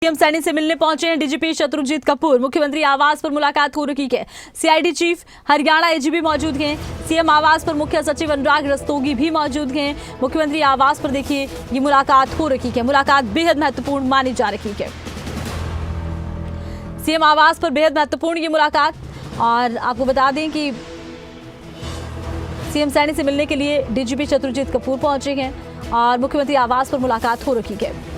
CM Saini से मिलने पहुंचे हैं डीजीपी शत्रुजीत कपूर। मुख्यमंत्री आवास पर मुलाकात हो रही है। सीआईडी चीफ हरियाणा एजीपी मौजूद हैं। सीएम आवास पर मुख्य सचिव अनुराग रस्तोगी भी मौजूद हैं। मुख्यमंत्री आवास पर देखिए ये मुलाकात हो रही है। मुलाकात बेहद महत्वपूर्ण मानी जा रही है। सीएम आवास पर बेहद महत्वपूर्ण ये मुलाकात। और आपको बता दें कि सीएम सैनी से मिलने के लिए डीजीपी शत्रुजीत कपूर पहुंचे हैं और मुख्यमंत्री आवास पर मुलाकात हो रही है।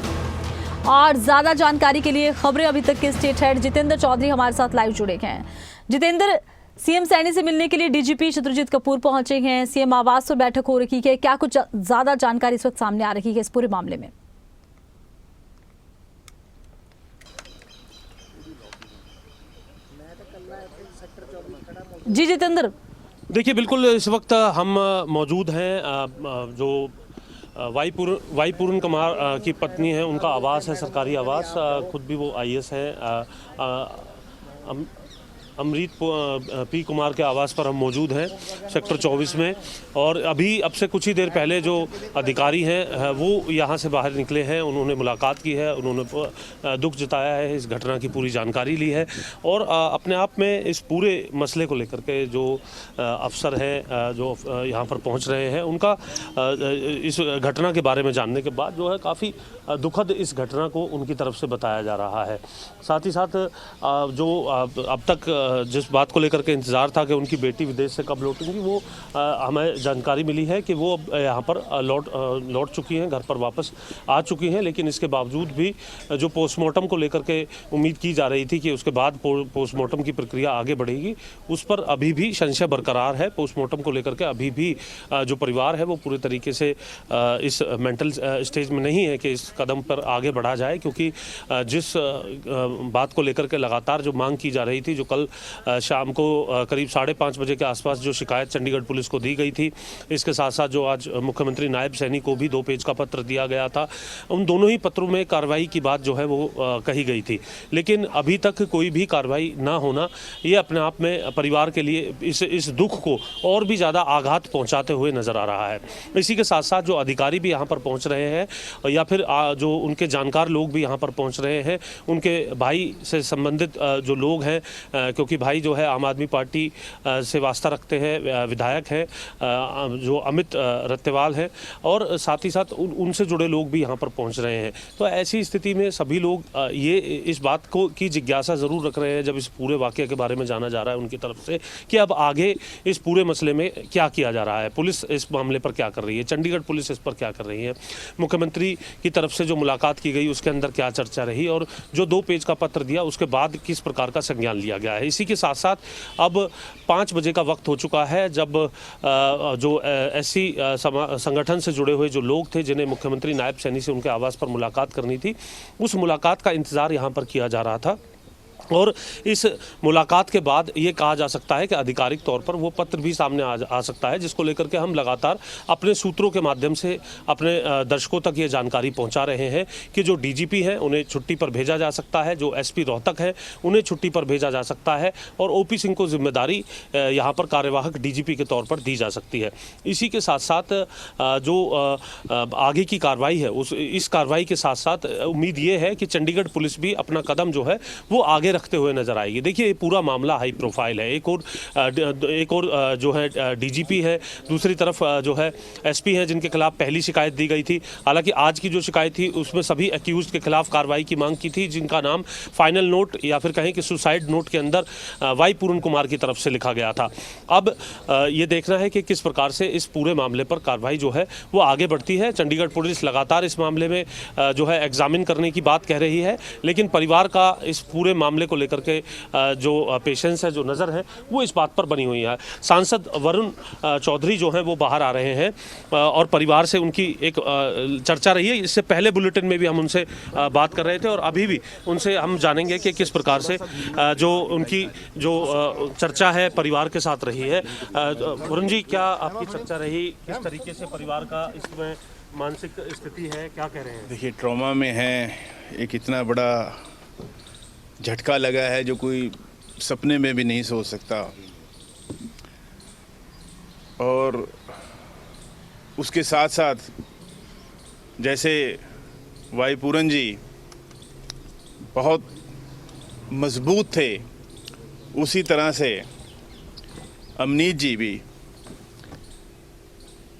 और ज्यादा जानकारी के लिए खबरें अभी तक के स्टेट हेड जितेंद्र चौधरी हमारे साथ लाइव जुड़े हैं। जितेंद्र, सीएम सैनी से मिलने के लिए डीजीपी शत्रुजीत कपूर पहुंचे हैं। सीएम आवास पर बैठक हो रही है। क्या कुछ ज्यादा जानकारी इस वक्त सामने आ रही है इस पूरे मामले में? जी जितेंद्र। देखिए, बिल्कुल इस वक्त हम मौजूद हैं जो वाईपूरन कुमार की पत्नी है, उनका आवास है, सरकारी आवास। खुद भी वो आईएएस हैं। अमृत पी कुमार के आवास पर हम मौजूद हैं सेक्टर 24 में। और अब से कुछ ही देर पहले जो अधिकारी हैं वो यहाँ से बाहर निकले हैं। उन्होंने मुलाकात की है, उन्होंने दुख जताया है, इस घटना की पूरी जानकारी ली है। और अपने आप में इस पूरे मसले को लेकर के जो अफसर हैं जो यहाँ पर पहुँच रहे हैं, उनका इस घटना के बारे में जानने के बाद जो है काफ़ी दुखद इस घटना को उनकी तरफ से बताया जा रहा है। साथ ही साथ जो अब तक जिस बात को लेकर के इंतज़ार था कि उनकी बेटी विदेश से कब लौटेंगी, वो हमें जानकारी मिली है कि वो अब यहाँ पर लौट चुकी हैं, घर पर वापस आ चुकी हैं। लेकिन इसके बावजूद भी जो पोस्टमार्टम को लेकर के उम्मीद की जा रही थी कि उसके बाद पोस्टमार्टम की प्रक्रिया आगे बढ़ेगी, उस पर अभी भी संशय बरकरार है। पोस्टमार्टम को लेकर के अभी भी जो परिवार है वो पूरे तरीके से इस मेंटल स्टेज में नहीं है कि इस कदम पर आगे बढ़ा जाए, क्योंकि जिस बात को लेकर के लगातार जो मांग की जा रही थी, जो कल शाम को करीब 5:30 बजे के आसपास जो शिकायत चंडीगढ़ पुलिस को दी गई थी, इसके साथ साथ जो आज मुख्यमंत्री नायब सैनी को भी 2 पेज का पत्र दिया गया था, उन दोनों ही पत्रों में कार्रवाई की बात जो है वो कही गई थी। लेकिन अभी तक कोई भी कार्रवाई ना होना, ये अपने आप में परिवार के लिए इस दुख को और भी ज़्यादा आघात पहुँचाते हुए नज़र आ रहा है। इसी के साथ साथ जो अधिकारी भी यहाँ पर पहुँच रहे हैं या फिर जो उनके जानकार लोग भी यहाँ पर पहुँच रहे हैं, उनके भाई से संबंधित जो लोग हैं, क्योंकि भाई जो है आम आदमी पार्टी से वास्ता रखते हैं, विधायक हैं जो अमित रत्तेवाल हैं, और साथ ही साथ उनसे जुड़े लोग भी यहाँ पर पहुँच रहे हैं। तो ऐसी स्थिति में सभी लोग ये इस बात को की जिज्ञासा ज़रूर रख रहे हैं, जब इस पूरे वाक़ये के बारे में जाना जा रहा है उनकी तरफ से, कि अब आगे इस पूरे मसले में क्या किया जा रहा है। पुलिस इस मामले पर क्या कर रही है, चंडीगढ़ पुलिस इस पर क्या कर रही है, मुख्यमंत्री की तरफ से जो मुलाकात की गई उसके अंदर क्या चर्चा रही, और जो 2 पेज का पत्र दिया उसके बाद किस प्रकार का संज्ञान लिया गया है। इसी के साथ साथ अब 5 बजे का वक्त हो चुका है, जब जो एससी संगठन से जुड़े हुए जो लोग थे, जिन्हें मुख्यमंत्री नायब सैनी से उनके आवास पर मुलाकात करनी थी, उस मुलाकात का इंतज़ार यहाँ पर किया जा रहा था। और इस मुलाकात के बाद ये कहा जा सकता है कि आधिकारिक तौर पर वो पत्र भी सामने आ सकता है, जिसको लेकर के हम लगातार अपने सूत्रों के माध्यम से अपने दर्शकों तक ये जानकारी पहुंचा रहे हैं कि जो डीजीपी हैं उन्हें छुट्टी पर भेजा जा सकता है, जो एसपी रोहतक है उन्हें छुट्टी पर भेजा जा सकता है, और ओपी सिंह को जिम्मेदारी यहाँ पर कार्यवाहक डीजीपी के तौर पर दी जा सकती है। इसी के साथ साथ जो आगे की कार्रवाई है इस कार्रवाई के साथ साथ उम्मीद ये है कि चंडीगढ़ पुलिस भी अपना कदम जो है वो आगे रखते हुए नजर आएगी। देखिए, ये पूरा मामला हाई प्रोफाइल है। एक और जो है डीजीपी है, दूसरी तरफ जो है एसपी हैं, जिनके खिलाफ पहली शिकायत दी गई थी। हालांकि आज की जो शिकायत थी उसमें सभी एक्यूज्ड के खिलाफ कार्रवाई की मांग की थी, जिनका नाम फाइनल नोट या फिर कहें कि सुसाइड नोट के अंदर वाईपूरन कुमार की तरफ से लिखा गया था। अब ये देखना है कि किस प्रकार से इस पूरे मामले पर कार्रवाई जो है वो आगे बढ़ती है। चंडीगढ़ पुलिस लगातार इस मामले में जो है एग्जामिन करने की बात कह रही है, लेकिन परिवार का इस पूरे मामले को लेकर के जो पेशेंस है, जो नज़र है, वो इस बात पर बनी हुई है। सांसद वरुण चौधरी जो हैं वो बाहर आ रहे हैं और परिवार से उनकी एक चर्चा रही है। इससे पहले बुलेटिन में भी हम उनसे बात कर रहे थे और अभी भी उनसे हम जानेंगे कि किस प्रकार से जो उनकी जो चर्चा है परिवार के साथ रही है। वरुण जी, क्या आपकी चर्चा रही, किस तरीके से परिवार का इसमें मानसिक स्थिति है, क्या कह रहे हैं? देखिए, ट्रॉमा में है, एक इतना बड़ा झटका लगा है जो कोई सपने में भी नहीं सोच सकता, और उसके साथ साथ जैसे वाईपूरन जी बहुत मजबूत थे, उसी तरह से अमनीत जी भी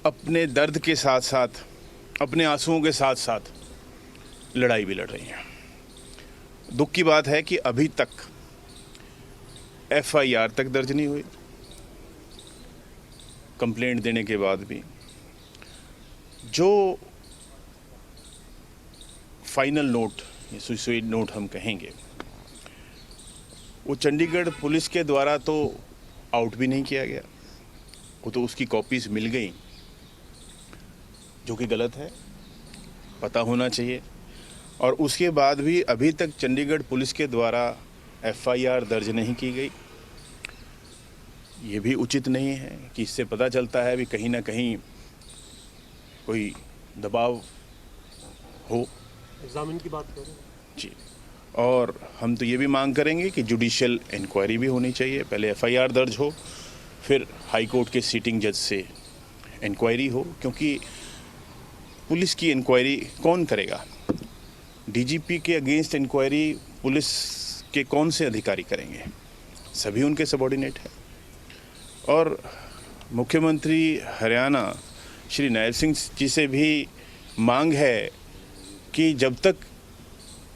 अपने दर्द के साथ साथ, अपने आंसुओं के साथ साथ लड़ाई भी लड़ रही हैं। दुख की बात है कि अभी तक FIR तक दर्ज नहीं हुई, कंप्लेंट देने के बाद भी। जो फाइनल नोट, सुसाइड नोट हम कहेंगे, वो चंडीगढ़ पुलिस के द्वारा तो आउट भी नहीं किया गया, वो तो उसकी कॉपीज मिल गई, जो कि गलत है, पता होना चाहिए। और उसके बाद भी अभी तक चंडीगढ़ पुलिस के द्वारा FIR दर्ज नहीं की गई। ये भी उचित नहीं है कि इससे पता चलता है भी कहीं ना कहीं कोई दबाव हो। एग्जामिन की बात करें जी, और हम तो ये भी मांग करेंगे कि जुडिशियल इंक्वायरी भी होनी चाहिए। पहले FIR दर्ज हो, फिर हाई कोर्ट के सीटिंग जज से इंक्वायरी हो, क्योंकि पुलिस की इंक्वायरी कौन करेगा? DGP के अगेंस्ट इंक्वायरी पुलिस के कौन से अधिकारी करेंगे? सभी उनके सबॉर्डिनेट हैं। और मुख्यमंत्री हरियाणा श्री नायब सिंह जी से भी मांग है कि जब तक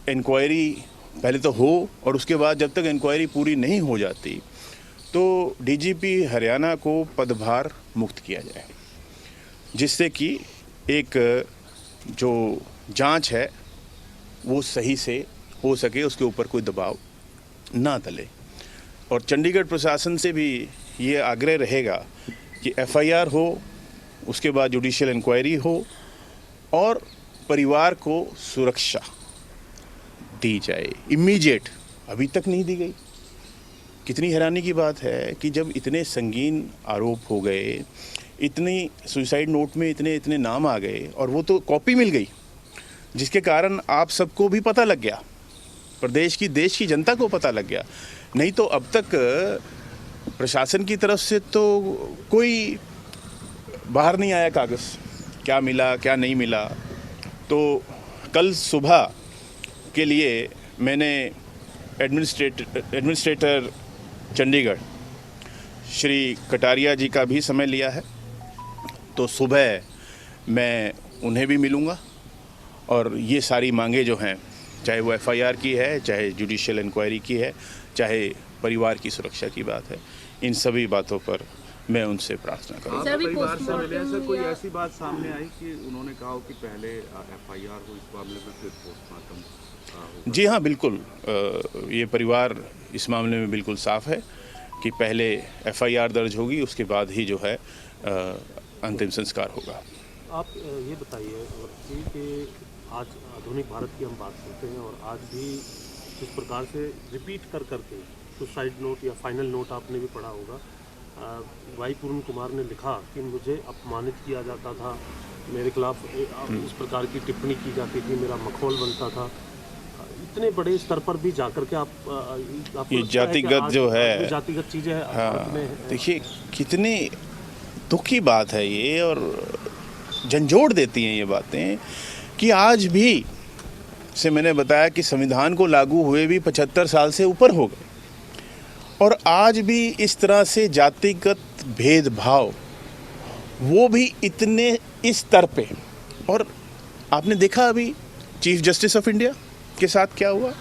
इंक्वायरी पहले तो हो, और उसके बाद जब तक इंक्वायरी पूरी नहीं हो जाती तो DGP हरियाणा को पदभार मुक्त किया जाए, जिससे कि एक जो जांच है वो सही से हो सके, उसके ऊपर कोई दबाव ना डले। और चंडीगढ़ प्रशासन से भी ये आग्रह रहेगा कि FIR हो, उसके बाद जुडिशियल इंक्वायरी हो और परिवार को सुरक्षा दी जाए इमीडिएट। अभी तक नहीं दी गई। कितनी हैरानी की बात है कि जब इतने संगीन आरोप हो गए, इतनी सुसाइड नोट में इतने नाम आ गए, और वो तो कॉपी मिल गई, जिसके कारण आप सबको भी पता लग गया, प्रदेश की, देश की जनता को पता लग गया। नहीं तो अब तक प्रशासन की तरफ से तो कोई बाहर नहीं आया कागज़, क्या मिला क्या नहीं मिला। तो कल सुबह के लिए मैंने एडमिनिस्ट्रेटर चंडीगढ़ श्री कटारिया जी का भी समय लिया है, तो सुबह मैं उन्हें भी मिलूँगा और ये सारी मांगे जो हैं, चाहे वो FIR की है, चाहे जुडिशियल इंक्वायरी की है, चाहे परिवार की सुरक्षा की बात है, इन सभी बातों पर मैं उनसे प्रार्थना करूँगा। सर, परिवार से मिले हैं सर, कोई ऐसी बात सामने आई कि उन्होंने कहा हो कि पहले FIR हो इस मामले में, फिर पोस्टमार्टम? जी हाँ, बिल्कुल। ये परिवार इस मामले में बिल्कुल साफ है कि पहले FIR दर्ज होगी, उसके बाद ही जो है अंतिम संस्कार होगा। आप ये बताइए कि आज आधुनिक भारत की हम बात करते हैं, और आज भी इस प्रकार से रिपीट कर करके सुसाइड नोट या फाइनल नोट आपने भी पढ़ा होगा, वाई पूर्ण कुमार ने लिखा कि मुझे अपमानित किया जाता था, मेरे खिलाफ इस प्रकार की टिप्पणी की जाती थी, मेरा मखौल बनता था। इतने बड़े स्तर पर भी जाकर के आप ये जातिगत जो है, जातिगत चीज़ें, हाँ, देखिए कितनी दुख की बात है ये, और झंझोड़ देती हैं ये बातें कि आज भी से मैंने बताया कि संविधान को लागू हुए भी 75 साल से ऊपर हो गए, और आज भी इस तरह से जातिगत भेदभाव, वो भी इतने इस स्तर पे। और आपने देखा अभी चीफ जस्टिस ऑफ इंडिया के साथ क्या हुआ।